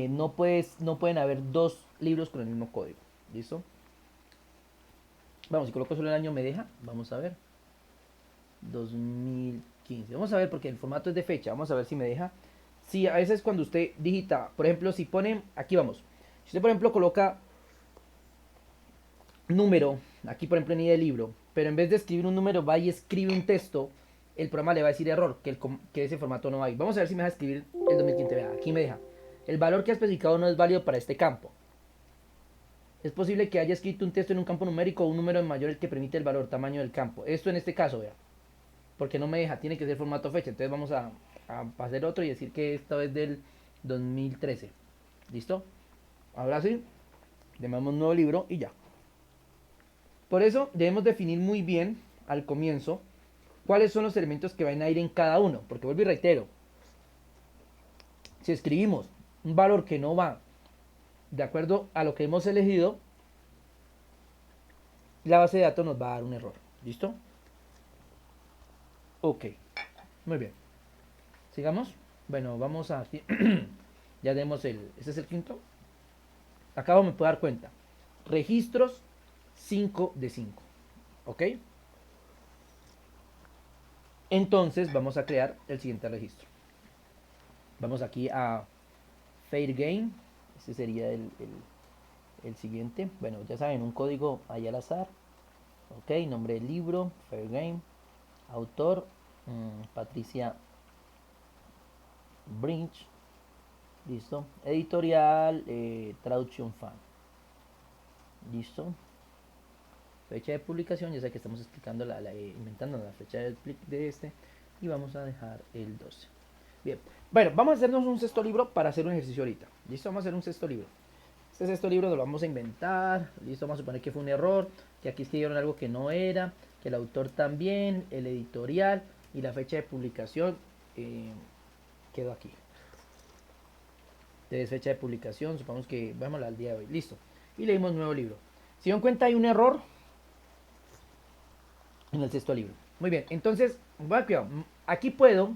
no pueden haber dos libros con el mismo código. ¿Listo? Vamos, si coloco solo el año me deja. Vamos a ver. 2015. Vamos a ver porque el formato es de fecha. Vamos a ver si me deja. Sí, a veces cuando usted digita, por ejemplo, si pone, aquí vamos. Si usted, por ejemplo, coloca número, aquí por ejemplo en ID libro, pero en vez de escribir un número va y escribe un texto, el programa le va a decir error, que ese formato no hay. Vamos a ver si me deja escribir el 2015. Vea, aquí me deja. El valor que ha especificado no es válido para este campo. Es posible que haya escrito un texto en un campo numérico o un número mayor el que permite el valor tamaño del campo. Esto en este caso, vea. Porque no me deja, tiene que ser formato fecha. Entonces vamos a hacer otro y decir que esta es del 2013. ¿Listo? Ahora sí, le damos un nuevo libro y ya. Por eso debemos definir muy bien al comienzo cuáles son los elementos que van a ir en cada uno. Porque vuelvo y reitero, si escribimos un valor que no va de acuerdo a lo que hemos elegido, la base de datos nos va a dar un error. ¿Listo? Ok, muy bien. Sigamos. Bueno, vamos a aquí. Ya tenemos este es el quinto. Acá me puedo dar cuenta. Registros 5 de 5. ¿Ok? Entonces vamos a crear el siguiente registro. Vamos aquí a Fair Game. Este sería el siguiente. Bueno, ya saben, un código ahí al azar. Ok, nombre del libro, Fair Game. Autor, Patricia Brinch. Listo. Editorial, Traducción Fan. Listo. Fecha de publicación, ya sé que estamos explicando inventando la fecha de este. Y vamos a dejar el 12. Bien. Bueno, vamos a hacernos un sexto libro para hacer un ejercicio ahorita. Listo, vamos a hacer un sexto libro. Este sexto libro lo vamos a inventar. Listo, vamos a suponer que fue un error, que aquí escribieron algo que no era, que el autor también, el editorial y la fecha de publicación quedó aquí. Entonces, fecha de publicación, supongamos que vamos al día de hoy. Listo. Y leímos nuevo libro. Si dan cuenta, hay un error en el sexto libro. Muy bien, entonces, cuidado. Aquí puedo,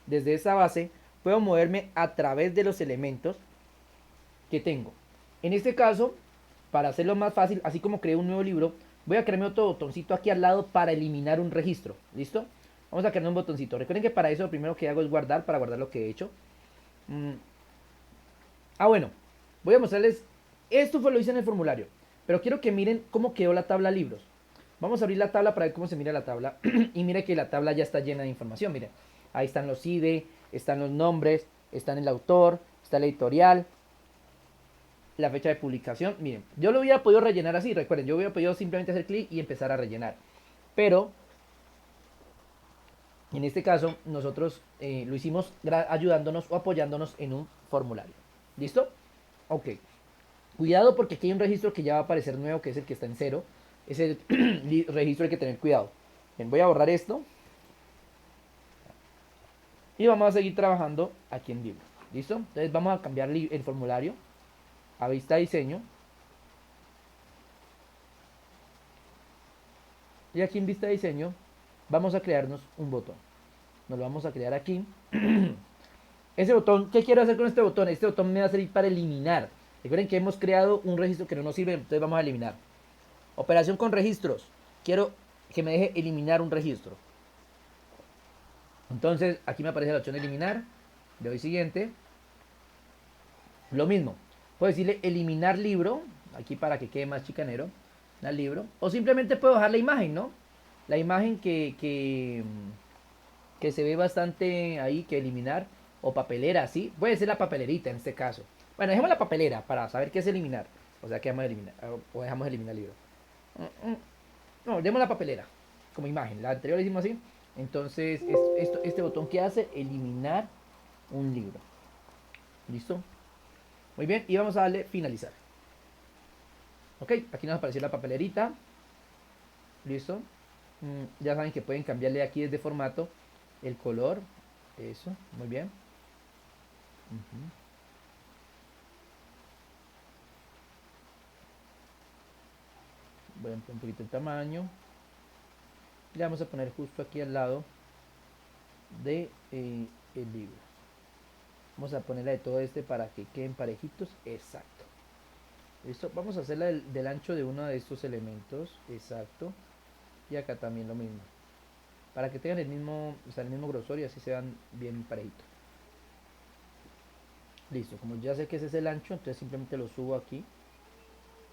desde esa base, puedo moverme a través de los elementos que tengo. En este caso, para hacerlo más fácil, así como creé un nuevo libro, voy a crearme otro botoncito aquí al lado para eliminar un registro. ¿Listo? Vamos a crear un botoncito. Recuerden que para eso lo primero que hago es guardar, para guardar lo que he hecho. Bueno, voy a mostrarles, esto lo hice en el formulario, pero quiero que miren cómo quedó la tabla libros. Vamos a abrir la tabla para ver cómo se mira la tabla. Y mire que la tabla ya está llena de información, miren. Ahí están los IDE, están los nombres, están el autor, está el editorial, la fecha de publicación. Miren, yo lo hubiera podido rellenar así, recuerden, yo hubiera podido simplemente hacer clic y empezar a rellenar. Pero, en este caso, nosotros lo hicimos ayudándonos o apoyándonos en un formulario. ¿Listo? Ok. Cuidado porque aquí hay un registro que ya va a aparecer nuevo, que es el que está en 0. Ese registro hay que tener cuidado. Bien, voy a borrar esto. Y vamos a seguir trabajando aquí en libro. ¿Listo? Entonces vamos a cambiar el formulario a vista diseño. Y aquí en vista diseño vamos a crearnos un botón. Nos lo vamos a crear aquí. Ese botón, ¿qué quiero hacer con este botón? Este botón me va a servir para eliminar. Recuerden que hemos creado un registro que no nos sirve, entonces vamos a eliminar. Operación con registros. Quiero que me deje eliminar un registro. Entonces aquí me aparece la opción de eliminar. Le doy siguiente. Lo mismo. Puedo decirle eliminar libro. Aquí para que quede más chicanero. Al libro. O simplemente puedo dejar la imagen, ¿no? La imagen que se ve bastante ahí que eliminar. O papelera, ¿sí? Puede ser la papelerita en este caso. Bueno, dejemos la papelera para saber qué es eliminar. O sea, que vamos a eliminar. O dejamos eliminar el libro. No, demos la papelera como imagen. La anterior la hicimos así. Entonces, este botón que hace, eliminar un libro. ¿Listo? Muy bien, y vamos a darle finalizar. Ok, aquí nos apareció la papelerita. ¿Listo? Ya saben que pueden cambiarle aquí desde formato el color. Eso, muy bien. Voy a ampliar un poquito el tamaño. Le vamos a poner justo aquí al lado de el libro. Vamos a ponerla de todo este para que queden parejitos. Exacto. ¿Listo? Vamos a hacerla del ancho de uno de estos elementos. Exacto. Y acá también lo mismo. Para que tengan el mismo, o sea, el mismo grosor y así se van bien parejitos. Listo. Como ya sé que ese es el ancho, entonces simplemente lo subo aquí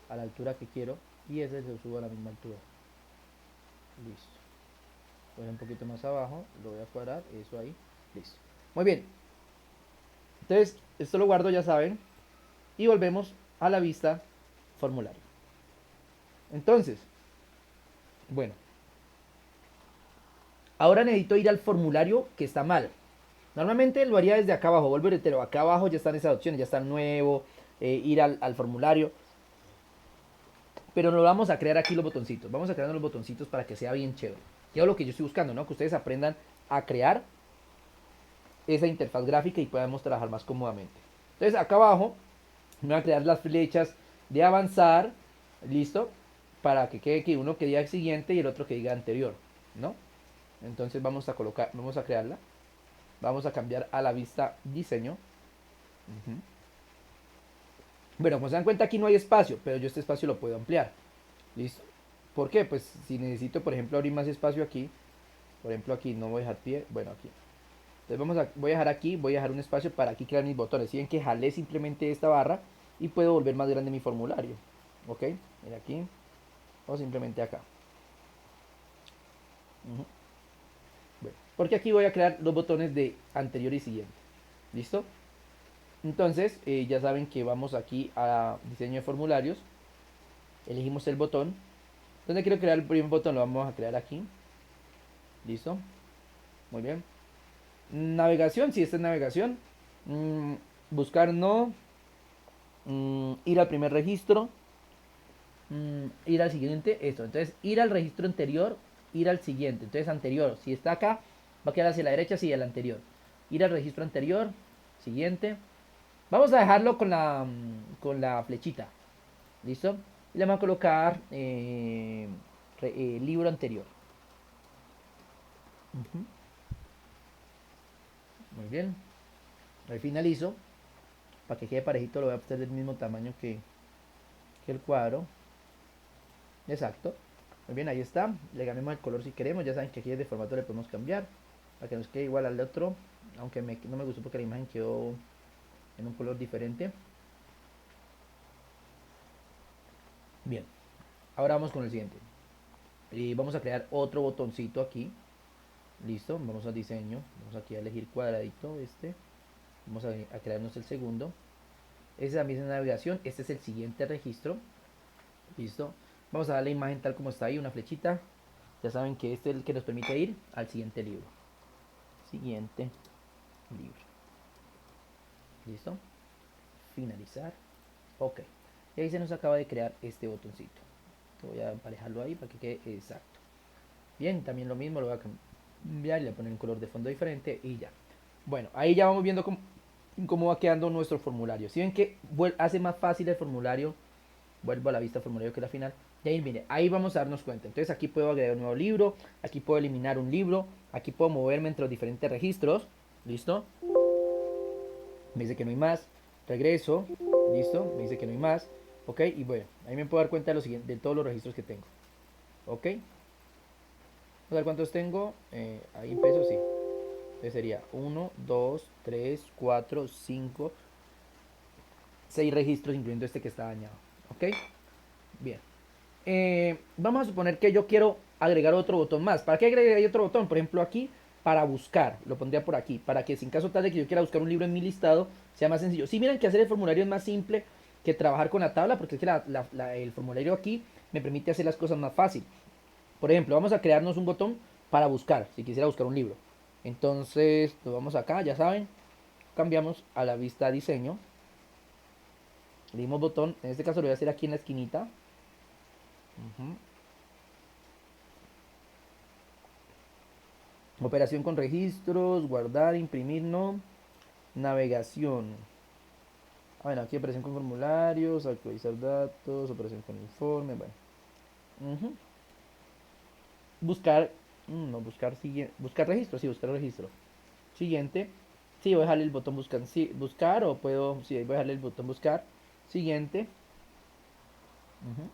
a la altura que quiero y ese lo subo a la misma altura. Listo. Voy un poquito más abajo, lo voy a cuadrar, eso ahí. Listo. Muy bien. Entonces, esto lo guardo, ya saben. Y volvemos a la vista formulario. Entonces, bueno. Ahora necesito ir al formulario que está mal. Normalmente lo haría desde acá abajo, vuelvo y reitero, acá abajo ya están esas opciones, ya está el nuevo, ir al formulario. Pero no vamos a crear aquí los botoncitos, vamos a crear los botoncitos para que sea bien chévere. Y es lo que yo estoy buscando, ¿no? Que ustedes aprendan a crear esa interfaz gráfica y podamos trabajar más cómodamente. Entonces acá abajo me voy a crear las flechas de avanzar, listo. para que quede que uno que diga siguiente y el otro que diga anterior, ¿no? Entonces vamos a crearla. Vamos a cambiar a la vista diseño. Ujú. Bueno, como se dan cuenta aquí no hay espacio, pero yo este espacio lo puedo ampliar. ¿Listo? ¿Por qué? Pues si necesito, por ejemplo, abrir más espacio aquí, por ejemplo aquí no voy a dejar pie, bueno aquí. Entonces voy a dejar aquí, voy a dejar un espacio para aquí crear mis botones. Si ven que jalé simplemente esta barra y puedo volver más grande mi formulario. ¿Ok? Mira aquí o simplemente acá. Ujú. Bueno, porque aquí voy a crear los botones de anterior y siguiente. ¿Listo? Entonces, ya saben que vamos aquí a diseño de formularios. Elegimos el botón. Donde quiero crear el primer botón lo vamos a crear aquí. ¿Listo? Muy bien. Navegación, si esta es navegación. Mm, buscar no. Ir al primer registro. Ir al siguiente, esto. Entonces, ir al registro anterior, ir al siguiente. Entonces, anterior, si está acá, va a quedar hacia la derecha, sí, el anterior. Ir al registro anterior, siguiente. Vamos a dejarlo con la flechita. ¿Listo? Y le vamos a colocar libro anterior. Ujú. Muy bien. Ahí finalizo. Para que quede parejito, lo voy a hacer del mismo tamaño que el cuadro. Exacto. Muy bien, ahí está. Le cambiamos el color si queremos. Ya saben que aquí de formato le podemos cambiar. Para que nos quede igual al otro. Aunque no me gustó porque la imagen quedó en un color diferente. Bien. Ahora vamos con el siguiente. Y vamos a crear otro botoncito aquí. Listo. Vamos a diseño. Vamos aquí a elegir cuadradito este. Vamos a crearnos el segundo. Esa es la misma navegación. Este es el siguiente registro. Listo. Vamos a dar la imagen tal como está ahí. Una flechita. Ya saben que este es el que nos permite ir al siguiente libro. Siguiente libro. ¿Listo? Finalizar. Ok. Y ahí se nos acaba de crear este botoncito. Voy a emparejarlo ahí para que quede exacto. Bien, también lo mismo, lo voy a cambiar y le voy a poner un color de fondo diferente y ya. Bueno, ahí ya vamos viendo cómo va quedando nuestro formulario. Si ven que hace más fácil el formulario, vuelvo a la vista formulario que la final. Y ahí mire, ahí vamos a darnos cuenta. Entonces aquí puedo agregar un nuevo libro, aquí puedo eliminar un libro, aquí puedo moverme entre los diferentes registros. ¿Listo? Me dice que no hay más. Regreso. ¿Listo? Me dice que no hay más. Ok, y bueno, ahí me puedo dar cuenta de todos los registros que tengo. Ok. Vamos a ver cuántos tengo. Ahí en pesos, sí. Entonces sería 1, 2, 3, 4, 5, 6 registros, incluyendo este que está dañado. Ok. Bien. Vamos a suponer que yo quiero agregar otro botón más. ¿Para qué agregaría otro botón? Por ejemplo, aquí para buscar, lo pondría por aquí, para que si en caso tal de que yo quiera buscar un libro en mi listado, sea más sencillo. Si miren que hacer el formulario es más simple que trabajar con la tabla, porque es que el formulario aquí me permite hacer las cosas más fácil. Por ejemplo, vamos a crearnos un botón para buscar, si quisiera buscar un libro. Entonces, nos vamos acá, ya saben, cambiamos a la vista diseño, le dimos botón, en este caso lo voy a hacer aquí en la esquinita. Ujú. Operación con registros, guardar, imprimir, no. Navegación. Bueno, aquí operación con formularios, actualizar datos, operación con informe, bueno. Ujú. Buscar, no, buscar registro, sí, buscar registro. Siguiente. Sí, voy a dejarle el botón buscar, sí, buscar o puedo, sí, voy a dejarle el botón buscar. Siguiente. Ujú.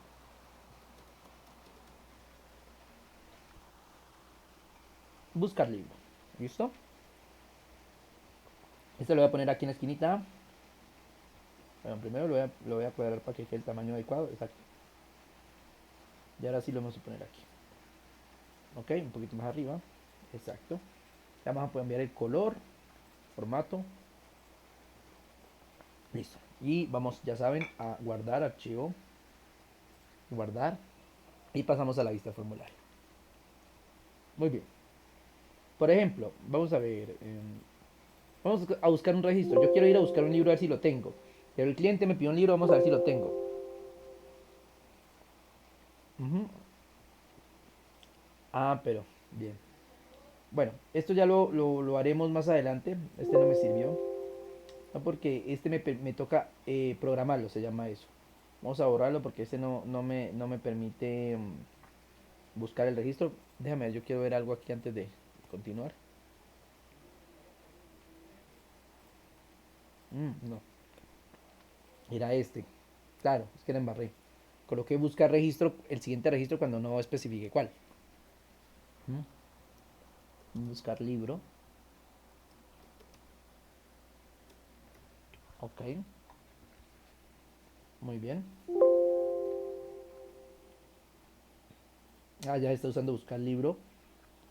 Buscar libro. ¿Listo? Este lo voy a poner aquí en la esquinita. Bueno, primero lo voy a cuadrar para que quede el tamaño adecuado. Exacto. Y ahora sí lo vamos a poner aquí. Ok, un poquito más arriba. Exacto. Ya vamos a poder enviar el color, formato. Listo. Y vamos, ya saben, a guardar archivo. Guardar. Y pasamos a la vista formulario. Muy bien. Por ejemplo, vamos a ver. Vamos a buscar un registro. Yo quiero ir a buscar un libro a ver si lo tengo. Pero el cliente me pidió un libro, vamos a ver si lo tengo. Ujú. Ah, pero, bien. Bueno, esto ya lo haremos más adelante. Este no me sirvió. No, porque este me toca programarlo, se llama eso. Vamos a borrarlo porque este no me permite buscar el registro. Déjame ver, yo quiero ver algo aquí antes de continuar. No, era este. Claro, es que la embarré. Coloqué buscar registro, el siguiente registro cuando no especifique cuál. Buscar libro. Ok, muy bien. Ah, ya está usando buscar libro.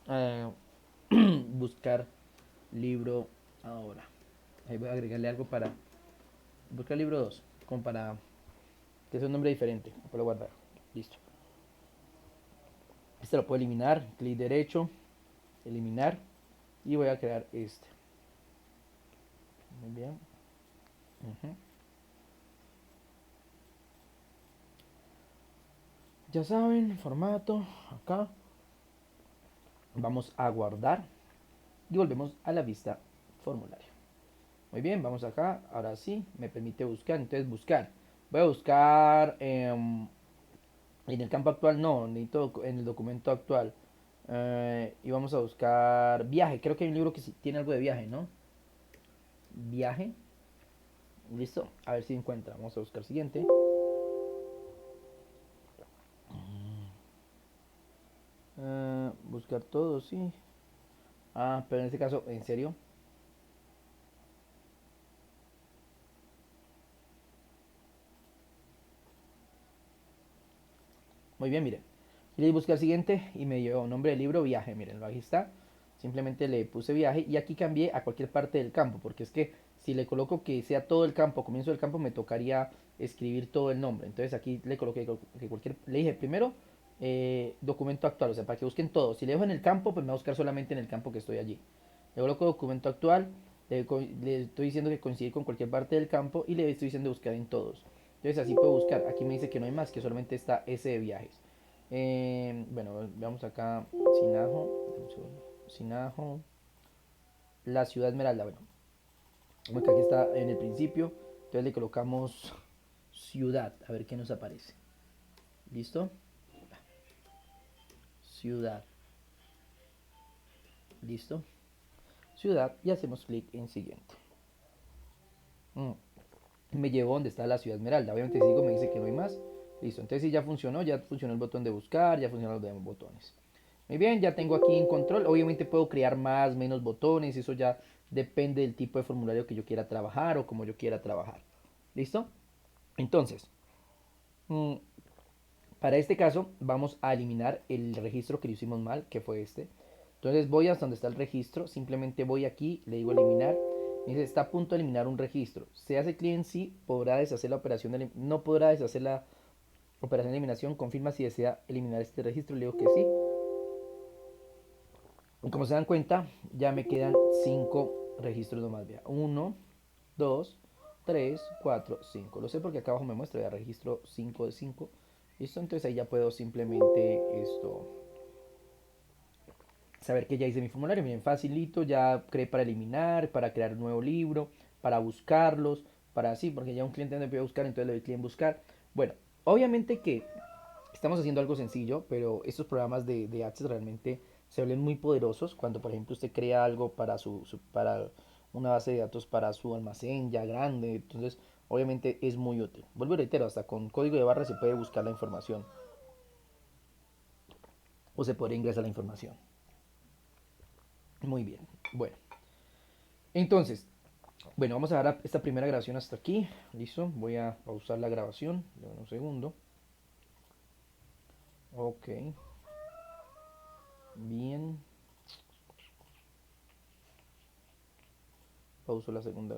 Eh, buscar libro ahora. Ahí voy a agregarle algo para buscar libro 2 como para que sea un nombre diferente. Lo puedo guardar. Listo. Este lo puedo eliminar. Clic derecho, eliminar. Y voy a crear este. Muy bien. Ujú. Ya saben, formato. Acá. Vamos a guardar. Y volvemos a la vista formulario. Muy bien, vamos acá. Ahora sí, me permite buscar. Entonces, buscar. Voy a buscar en el campo actual. No, necesito en el documento actual. Y vamos a buscar viaje. Creo que hay un libro que sí tiene algo de viaje, ¿no? Viaje. Listo. A ver si encuentra. Vamos a buscar siguiente. Buscar todo, sí. Ah, pero en este caso, ¿en serio? Muy bien, miren. Y le di buscar siguiente y me dio nombre del libro, viaje. Miren, aquí está. Simplemente le puse viaje y aquí cambié a cualquier parte del campo, porque es que si le coloco que sea todo el campo, comienzo del campo, me tocaría escribir todo el nombre. Entonces aquí le coloqué que cualquier, le dije primero documento actual, o sea, para que busquen todo. Si le dejo en el campo, pues me va a buscar solamente en el campo que estoy allí. Le coloco documento actual, le estoy diciendo que coincide con cualquier parte del campo y le estoy diciendo buscar en todos. Entonces así puedo buscar. Aquí me dice que no hay más, que solamente está ese de viajes. Bueno, veamos acá. Sinajo. Sinajo. La ciudad esmeralda. Bueno, como que aquí está en el principio. Entonces le colocamos ciudad. A ver qué nos aparece. ¿Listo? Ciudad. ¿Listo? Ciudad. Y hacemos clic en siguiente. Mm, Me llevó donde está la ciudad esmeralda. Obviamente si digo me dice que no hay más. Listo. Entonces si ya funcionó el botón de buscar, ya funcionan los demás botones. Muy bien, ya tengo aquí en control. Obviamente puedo crear más, menos botones. Eso ya depende del tipo de formulario que yo quiera trabajar o como yo quiera trabajar. ¿Listo? Entonces, mm, para este caso vamos a eliminar el registro que le hicimos mal, que fue este. Entonces voy hasta donde está el registro. Simplemente voy aquí, le digo eliminar. Me dice, está a punto de eliminar un registro. Se hace clic en sí, podrá deshacer la operación de no podrá deshacer la operación de eliminación. Confirma si desea eliminar este registro. Le digo que sí. Y como se dan cuenta, ya me quedan 5 registros nomás. Vea, 1, 2, 3, 4, 5. Lo sé porque acá abajo me muestra ya registro 5 de 5. Listo, entonces ahí ya puedo simplemente saber que ya hice mi formulario. Miren, facilito, ya creé para eliminar, para crear un nuevo libro, para buscarlos, para así, porque ya un cliente no me puede buscar, entonces le doy clic en buscar. Bueno, obviamente que estamos haciendo algo sencillo, pero estos programas de Access realmente se vuelven muy poderosos cuando, por ejemplo, usted crea algo para para una base de datos para su almacén ya grande. Entonces, obviamente es muy útil. Vuelvo y reitero, hasta con código de barra se puede buscar la información o se puede ingresar la información. Muy bien. Bueno, entonces, bueno, vamos a dar esta primera grabación hasta aquí. Listo. Voy a pausar la grabación. Dame un segundo. Ok. Bien. Pauso la segunda